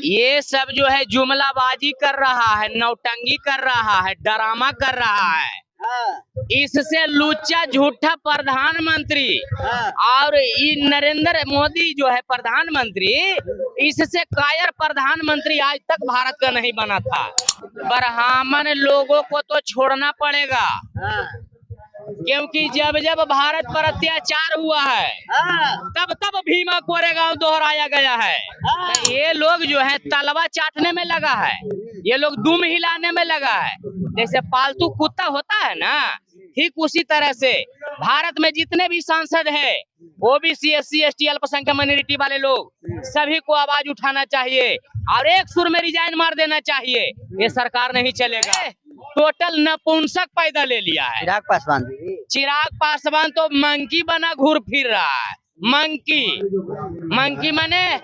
ये सब जो है जुमलाबाजी कर रहा है, नौटंगी कर रहा है, ड्रामा कर रहा है। इससे लुच्चा झूठा प्रधानमंत्री और ये नरेंद्र मोदी जो है प्रधानमंत्री, इससे कायर प्रधानमंत्री आज तक भारत का नहीं बना था। ब्राह्मण लोगों को तो छोड़ना पड़ेगा, क्योंकि जब जब भारत पर अत्याचार हुआ है तब तब भीमा कोरेगांव दोहराया गया है। तो ये लोग जो है तलवा चाटने में लगा है, ये लोग दुम हिलाने में लगा है। जैसे पालतू कुत्ता होता है ना, ठीक उसी तरह से भारत में जितने भी सांसद है, ओबीसी, एससी, एसटी, अल्पसंख्यक माइनॉरिटी वाले लोग, सभी को आवाज उठाना चाहिए और एक सुर में रिजाइन मार देना चाहिए। ये सरकार नहीं चलेगा। टोटल नपुंसक पैदा ले लिया है। चिराग पासवान तो मंकी बना घूर फिर रहा है। मंकी माने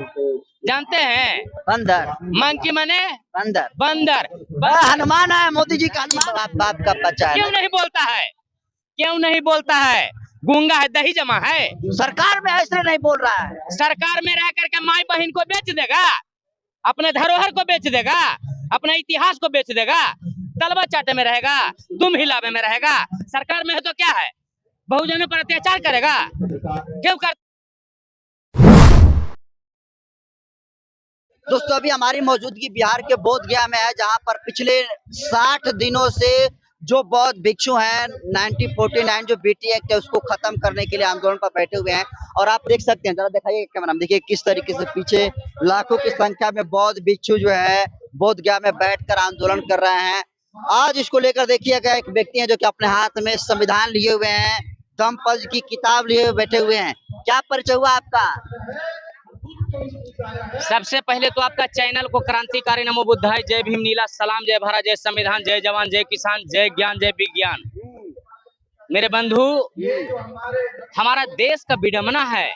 जानते हैं? बंदर। मंकी माने बंदर। हनुमान है मोदी जी का हनुमान, बाप का बच्चा है। क्यों नहीं बोलता है? क्यों नहीं बोलता है? गूंगा है, दही जमा है। सरकार में ऐसे नहीं बोल रहा है। सरकार में रह करके माई बहन को बेच देगा, अपने धरोहर को बेच देगा, अपने इतिहास को बेच देगा, तलवा चाटे में रहेगा, दुम हिलावे में रहेगा। सरकार में है तो क्या है? बहुजनों पर अत्याचार करेगा? क्यों कर? दोस्तों अभी हमारी मौजूदगी बिहार के बोधगया में है, जहां पर पिछले 60 दिनों से जो बौद्ध भिक्षु हैं 1949 जो बीटी एक्ट है उसको खत्म करने के लिए आंदोलन पर बैठे हुए हैं। और आप देख सकते हैं, जरा दिखाइए कैमरा में, देखिए किस तरीके से पीछे लाखों की संख्या में बौद्ध भिक्षु जो है बोधगया में बैठकर आंदोलन कर रहे हैं। आज इसको लेकर देखिएगा, एक व्यक्ति है जो कि अपने हाथ में संविधान लिए हुए हैं, दमपज की किताब लिए हुए बैठे हुए हैं। क्या परिचय हुआ आपका? सबसे पहले तो आपका चैनल को क्रांतिकारी नमो बुद्धाय, जय भीम, नीला सलाम, जय भारत, जय संविधान, जय जवान, जय किसान, जय ज्ञान, जय विज्ञान। मेरे बंधु, हमारा देश का विडंबना है,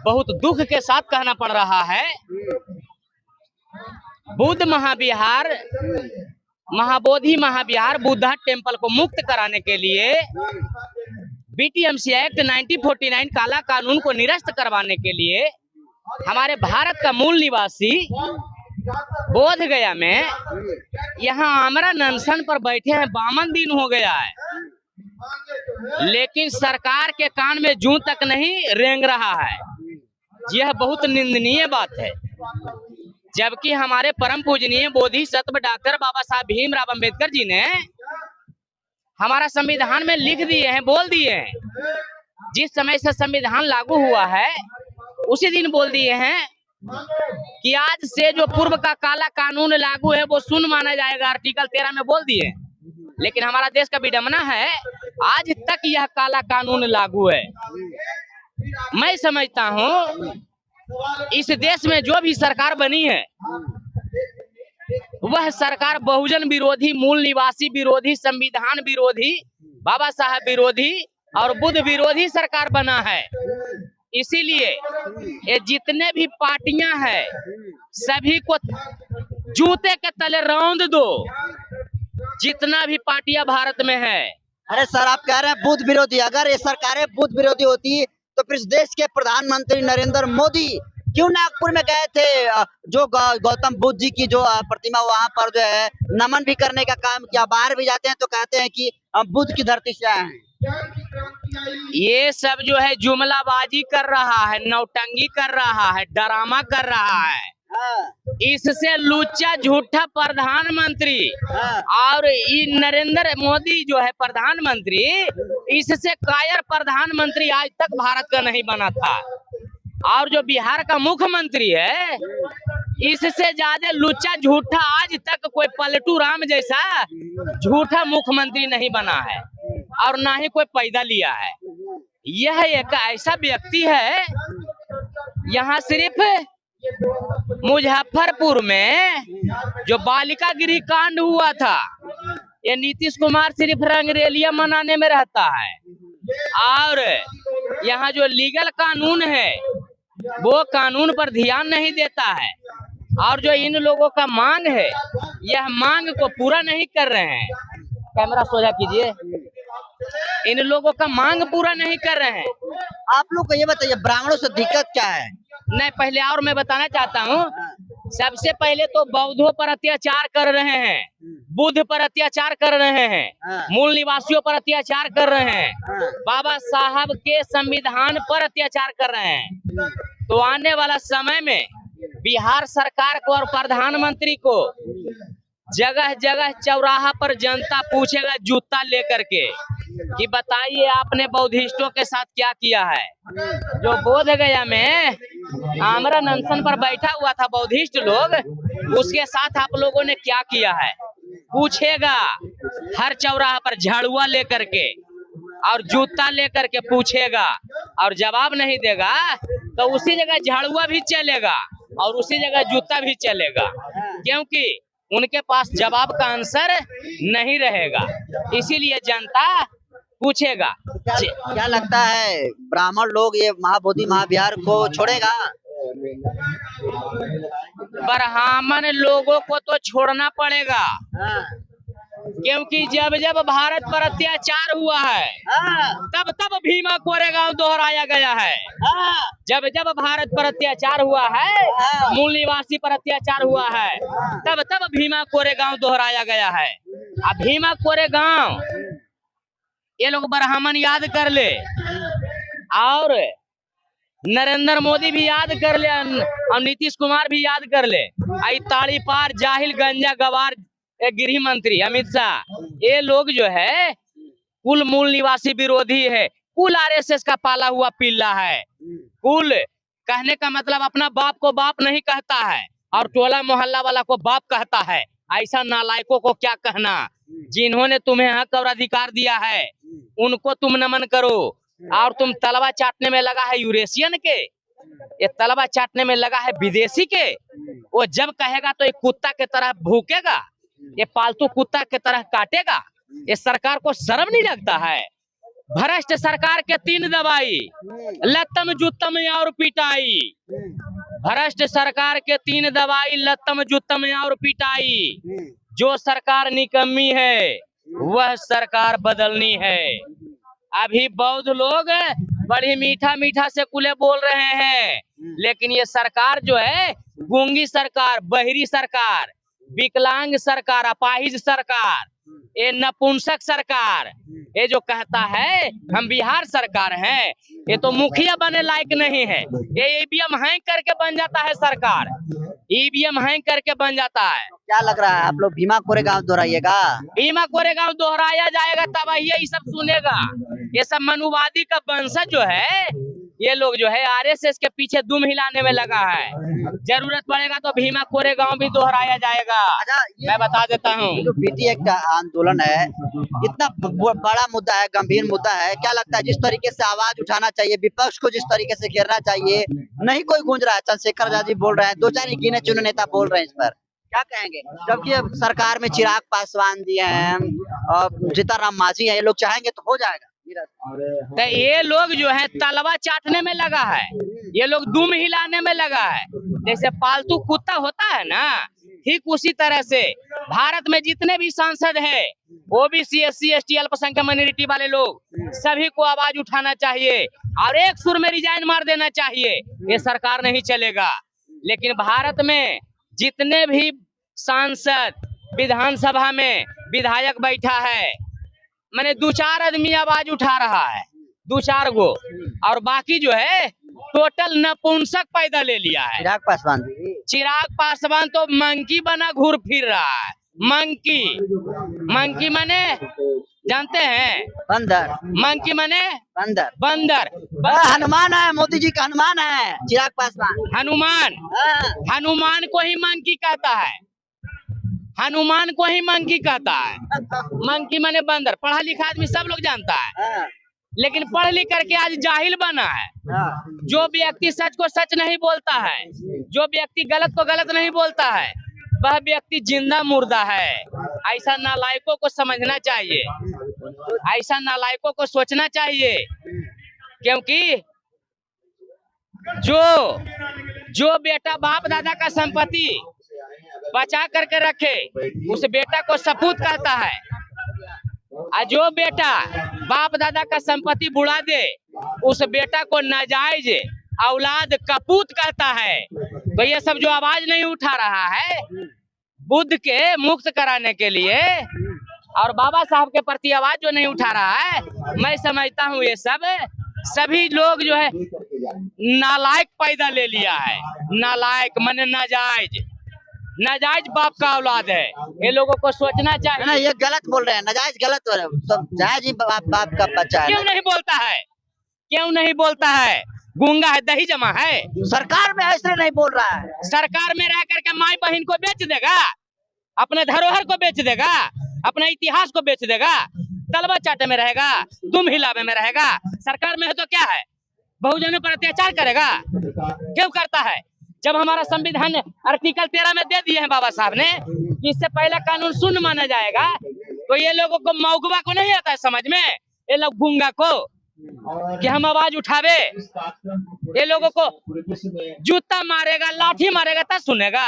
बहुत दुख के साथ कहना पड़ रहा है। बुद्ध महाविहार, महाबोधि महाविहार, बुद्धा टेम्पल को मुक्त कराने के लिए बीटीएमसी एक्ट 1949 काला कानून को निरस्त करवाने के लिए हमारे भारत का मूल निवासी बोध गया में यहाँ आमरण अनशन पर बैठे हैं। 52 दिन हो गया है, लेकिन सरकार के कान में जूं तक नहीं रेंग रहा है। यह बहुत निंदनीय बात है, जबकि हमारे परम पूजनीय बोधिसत्व डॉक्टर बाबा साहब भीमराव अंबेडकर जी ने हमारा संविधान में लिख दिए हैं, बोल दिए हैं। जिस समय से संविधान लागू हुआ है उसी दिन बोल दिए हैं कि आज से जो पूर्व का काला कानून लागू है वो शून्य माना जाएगा, आर्टिकल 13 में बोल दिए। लेकिन हमारा देश का विडंबना है, आज तक यह काला कानून लागू है। मैं समझता हूँ इस देश में जो भी सरकार बनी है वह सरकार बहुजन विरोधी, मूल निवासी विरोधी, संविधान विरोधी, बाबा साहब विरोधी और बुद्ध विरोधी सरकार बना है। इसीलिए ये जितने भी पार्टियां हैं सभी को जूते के तले रौंद दो, जितना भी पार्टियां भारत में है। अरे सर, आप कह रहे हैं बुद्ध विरोधी, अगर ये सरकारें बुद्ध विरोधी होती तो फिर इस देश के प्रधानमंत्री नरेंद्र मोदी क्यों नागपुर में गए थे, जो गौतम बुद्ध जी की जो प्रतिमा वहां पर जो है नमन भी करने का काम किया। बाहर भी जाते हैं तो कहते हैं कि हम बुद्ध की धरती से आए हैं। ये सब जो है जुमलाबाजी कर रहा है, नौटंगी कर रहा है, ड्रामा कर रहा है। इससे लुच्चा झूठा प्रधानमंत्री और ये नरेंद्र मोदी जो है प्रधानमंत्री, इससे कायर प्रधानमंत्री आज तक भारत का नहीं बना था। और जो बिहार का मुख्यमंत्री है, इससे ज्यादा लुच्चा झूठा आज तक कोई पलटू राम जैसा झूठा मुख्यमंत्री नहीं बना है और ना ही कोई पैदा लिया है। यह एक ऐसा व्यक्ति है, यहाँ सिर्फ मुजफ्फरपुर में जो बालिका गृह कांड हुआ था, ये नीतीश कुमार सिर्फ रंगरेलिया मनाने में रहता है। और यहाँ जो लीगल कानून है वो कानून पर ध्यान नहीं देता है। और जो इन लोगों का मांग है, यह मांग को पूरा नहीं कर रहे हैं। कैमरा सोजा कीजिए। इन लोगों का मांग पूरा नहीं कर रहे हैं। आप लोग को ये बताइए, ब्राह्मणों से दिक्कत क्या है? नहीं, पहले और मैं बताना चाहता हूँ सबसे पहले तो बौद्धों पर अत्याचार कर रहे हैं, बुद्ध पर अत्याचार कर रहे हैं, मूल निवासियों पर अत्याचार कर रहे हैं, बाबा साहब के संविधान पर अत्याचार कर रहे हैं। तो आने वाला समय में बिहार सरकार को और प्रधानमंत्री को जगह जगह चौराहा पर जनता पूछेगा जूता लेकर के कि बताइए आपने बौद्धिस्टों के साथ क्या किया है। जो बोध गया में आमरण अनशन पर बैठा हुआ था बौद्धिस्ट लोग, उसके साथ आप लोगों ने क्या किया है पूछेगा। हर चौराहा पर झाड़ुआ लेकर के और जूता लेकर के पूछेगा, और जवाब नहीं देगा तो उसी जगह झाड़ुआ भी चलेगा और उसी जगह जूता भी चलेगा, क्योंकि उनके पास जवाब का आंसर नहीं रहेगा। इसीलिए जनता पूछेगा। क्या लगता है ब्राह्मण लोग ये महाबोधि महाविहार को छोड़ेगा? ब्राह्मण लोगों को तो छोड़ना पड़ेगा, क्योंकि जब जब भारत पर अत्याचार हुआ है तब तब भीमा कोरेगांव दोहराया गया है। जब जब भारत पर अत्याचार हुआ है, मूल निवासी पर अत्याचार हुआ है, तब तब भीमा कोरेगांव दोहराया गया है। अब भीमा कोरेगांव ये लोग ब्राह्मण याद कर ले, और नरेंद्र मोदी भी याद कर ले, और नीतीश कुमार भी याद कर ले, आई ताड़ी पार जाहिल गंजा गवार गृह मंत्री अमित शाह, ये लोग जो है कुल मूल निवासी विरोधी है, कुल आरएसएस का पाला हुआ पिल्ला है। कुल कहने का मतलब अपना बाप को बाप नहीं कहता है और टोला मोहल्ला वाला को बाप कहता है। ऐसा नालायकों को क्या कहना। जिन्होंने तुम्हें हक और अधिकार दिया है उनको तुम नमन करो, और तुम तलवा चाटने में लगा है यूरेशियन के, ये तलवा चाटने में लगा है विदेशी के। वो जब कहेगा तो एक कुत्ता के तरह भूकेगा, ये पालतू कुत्ता के तरह काटेगा। ये सरकार को शर्म नहीं लगता है। भ्रष्ट सरकार के 3 दवाई, लत्तम जुत्तम और पिटाई। भ्रष्ट सरकार के 3 दवाई, लत्तम जुत्तम और पिटाई। जो सरकार निकम्मी है वह सरकार बदलनी है। अभी बौद्ध लोग बड़ी मीठा मीठा से कुले बोल रहे हैं, लेकिन ये सरकार जो है गूंगी सरकार, बहिरी सरकार, विकलांग सरकार, अपाहिज सरकार, ये नपुंसक सरकार, ये जो कहता है हम बिहार सरकार हैं, ये तो मुखिया बने लायक नहीं है। ये ईवीएम हैंग करके बन जाता है सरकार, ईवीएम हैंग करके बन जाता है। क्या लग रहा है आप लोग भीमा कोरेगांव दोहराइएगा? भीमा कोरेगांव दोहराया जाएगा तब ये सब सुनेगा। ये सब मनुवादी का वंशज जो है, ये लोग जो है आरएसएस के पीछे दुम हिलाने में लगा है। जरूरत पड़ेगा तो भीमा कोरेगांव भी दोहराया जाएगा। मैं बता देता हूँ, जो बीटी एक्ट आंदोलन है इतना बड़ा मुद्दा है, गंभीर मुद्दा है, क्या लगता है जिस तरीके से आवाज उठाना चाहिए, विपक्ष को जिस तरीके से घेरना चाहिए, नहीं कोई गूंज रहा है। चंद्रशेखर आजाद जी बोल रहे हैं, 2-4 गिने चुने नेता बोल रहे हैं, इस पर क्या कहेंगे? जबकि अब सरकार में चिराग पासवान जी हैं और जीतनराम मांझी हैं, ये लोग चाहेंगे तो हो जाएगा। तो ये लोग जो है तलवा चाटने में लगा है, ये लोग दुम हिलाने में लगा है। जैसे पालतू कुत्ता होता है ना, ठीक उसी तरह से भारत में जितने भी सांसद हैं, ओबीसी, एससी, एसटी, अल्पसंख्यक माइनॉरिटी वाले लोग, सभी को आवाज उठाना चाहिए और एक सुर में रिजाइन मार देना चाहिए। ये सरकार नहीं चलेगा। लेकिन भारत में जितने भी सांसद, विधानसभा में विधायक बैठा है, मैंने 2-4 आदमी आवाज उठा रहा है, 2-4 गो, और बाकी जो है टोटल नपुंसक पैदा ले लिया है। चिराग पासवान तो मंकी बना घूर फिर रहा है। मंकी माने जानते हैं? बंदर। मंकी माने बंदर। बंदर। हनुमान है, मोदी जी का हनुमान है चिराग पासवान। हनुमान को ही मंकी कहता है, हनुमान को ही मंकी कहता है। मंकी माने बंदर। पढ़ा लिखा आदमी सब लोग जानता है, लेकिन पढ़ लिख करके आज जाहिल बना है। जो व्यक्ति सच को सच नहीं बोलता है, जो व्यक्ति गलत को गलत नहीं बोलता है, वह व्यक्ति जिंदा मुर्दा है। ऐसा नालायकों को समझना चाहिए, ऐसा नालायकों को सोचना चाहिए, क्योंकि जो बेटा बाप दादा का संपत्ति बचा करके रखे उस बेटा को सपूत कहता है, और जो बेटा बाप दादा का संपत्ति बुड़ा दे उस बेटा को नाजायज औलाद कपूत कहता है। तो ये सब जो आवाज नहीं उठा रहा है बुद्ध के मुक्त कराने के लिए और बाबा साहब के प्रति आवाज जो नहीं उठा रहा है, मैं समझता हूँ ये सब सभी लोग जो है नालायक पैदा ले लिया है। नालायक माने नाजायज, नाजायज बाप का औलाद है। ये लोगों को सोचना चाहिए। ना ये गलत बोल रहे हैं, नाजायज गलत हो रहे हैं, सब जायज ही बाप का बच्चा है। क्यों नहीं बोलता है? क्यों नहीं बोलता है? गूंगा है, दही जमा है। सरकार में ऐसे नहीं बोल रहा है। सरकार में रह करके माई बहन को बेच देगा, अपने धरोहर को बेच देगा, अपने इतिहास को बेच देगा, तलवा चाटे में रहेगा, तुम हिलावे में रहेगा। सरकार में है तो क्या है? बहुजनों पर अत्याचार करेगा? क्यों करता है? जब हमारा संविधान आर्टिकल 13 में दे दिए हैं बाबा साहब ने कि इससे पहला कानून शून्य माना जाएगा, तो ये लोगों को मौगवा को नहीं आता है समझ में, ये लोग गूंगा को कि हम आवाज उठावे। ये लोगों को जूता मारेगा, लाठी मारेगा तब सुनेगा।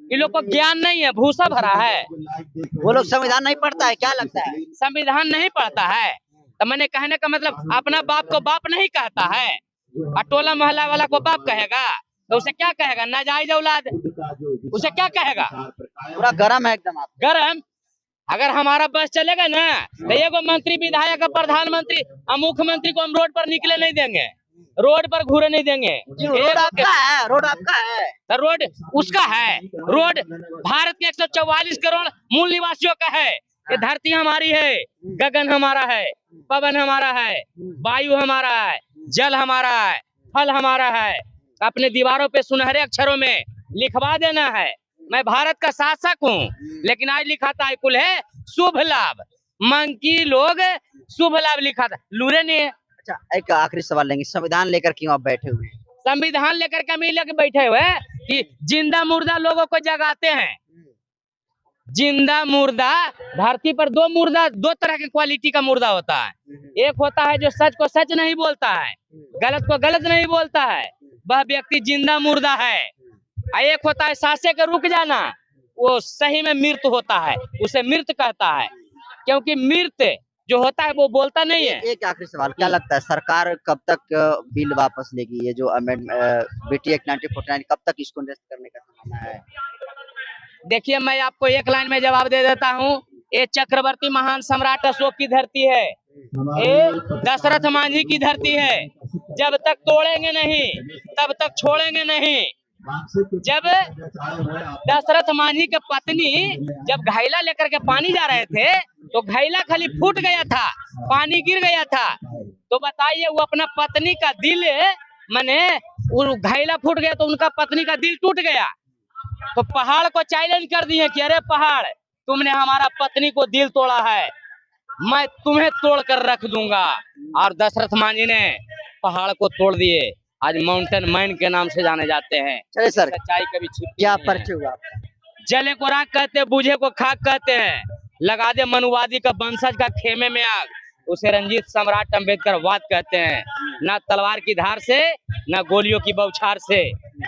ये लोग को ज्ञान नहीं है, भूसा भरा है। वो लोग संविधान नहीं पढ़ता है, क्या लगता है? संविधान नहीं पढ़ता है तो मैंने कहने का मतलब अपना बाप को बाप नहीं कहता है और टोला मोहल्ला वाला को बाप कहेगा तो उसे क्या कहेगा? नाजायज औलाद, उसे क्या कहेगा? पूरा गरम है एकदम। आप गरम। अगर हमारा बस चलेगा ना तो एगो मंत्री, विधायक, प्रधानमंत्री और मुख्यमंत्री को हम रोड पर निकले नहीं देंगे, रोड पर घूरे नहीं देंगे। रोड आपका है, रोड आपका है तो रोड उसका है। रोड भारत के 144 करोड़ मूल निवासियों का है। ये धरती हमारी है, गगन हमारा है, पवन हमारा है, वायु हमारा है, जल हमारा है, फल हमारा है। अपने दीवारों पे सुनहरे अक्षरों में लिखवा देना है मैं भारत का शासक हूँ। लेकिन आज लिखाता है कुल है शुभ लाभ, मंकी लोग शुभ लाभ लिखा था, लूरे नहीं है। अच्छा, एक आखिरी सवाल लेंगे, संविधान लेकर क्यों आप बैठे हुए हैं? संविधान लेकर के हम लेकर बैठे हुए हैं कि जिंदा मुर्दा लोगों को जगाते हैं। जिंदा मुर्दा, धरती पर दो तरह के क्वालिटी का मुर्दा होता है। एक होता है जो सच को सच नहीं बोलता है, गलत को गलत नहीं बोलता है, वह व्यक्ति जिंदा मुर्दा है। एक होता है सांसे के रुक जाना, वो सही में मृत होता है, उसे मृत कहता है। क्योंकि मृत जो होता है वो बोलता नहीं है। एक आखिरी सवाल, क्या लगता है सरकार कब तक बिल वापस लेगी? ये जो बीटी एक्ट 1949 कब तक इसको निरस्त करने का संभावना है? देखिए, मैं आपको एक लाइन में जवाब दे देता हूँ। ये चक्रवर्ती महान सम्राट अशोक की धरती है, ये दशरथ मांझी की धरती है। जब तक तोड़ेंगे नहीं तब तक छोड़ेंगे नहीं। जब दशरथ मांझी के पत्नी जब घैला लेकर के पानी जा रहे थे तो घैला खाली फूट गया था, पानी गिर गया था। तो बताइए, वो अपना पत्नी का दिल माने वो घैला फूट गया तो उनका पत्नी का दिल टूट गया। तो पहाड़ को चैलेंज कर दिए कि अरे पहाड़, तुमने हमारा पत्नी को दिल तोड़ा है, मैं तुम्हें तोड़ कर रख दूंगा। और दशरथ मांझी ने पहाड़ को तोड़ दिए। आज माउंटेन मैन के नाम से जाने जाते हैं। चलिए सर, सच्चाई कभी छिपती क्या नहीं परिचय है। हुआ आपका? जले को राख कहते हैं, बूझे को खाक कहते हैं, लगा दे मनुवादी का वंशज का खेमे में आग, उसे रंजीत सम्राट अम्बेडकर वाद कहते हैं। ना तलवार की धार से ना गोलियों की बौछार से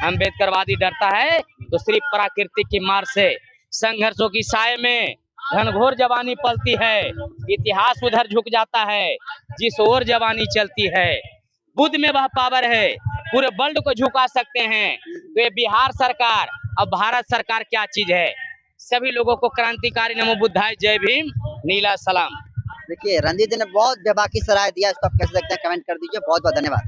अम्बेडकरवादी डरता है तो सिर्फ प्राकृतिक की मार से। संघर्षों की साए में घनघोर जवानी पलती है, इतिहास उधर झुक जाता है जिस ओर जवानी चलती है। बुद्ध में वह पावर है, पूरे वर्ल्ड को झुका सकते हैं। तो ये बिहार सरकार और भारत सरकार क्या चीज है? सभी लोगों को क्रांतिकारी नमो बुद्धाय, जय भीम, नीला सलाम। देखिए, रंजीत जी ने बहुत बेबाकी से राय दिया, इसको आप कैसे देखते हैं कमेंट कर दीजिए। बहुत बहुत धन्यवाद।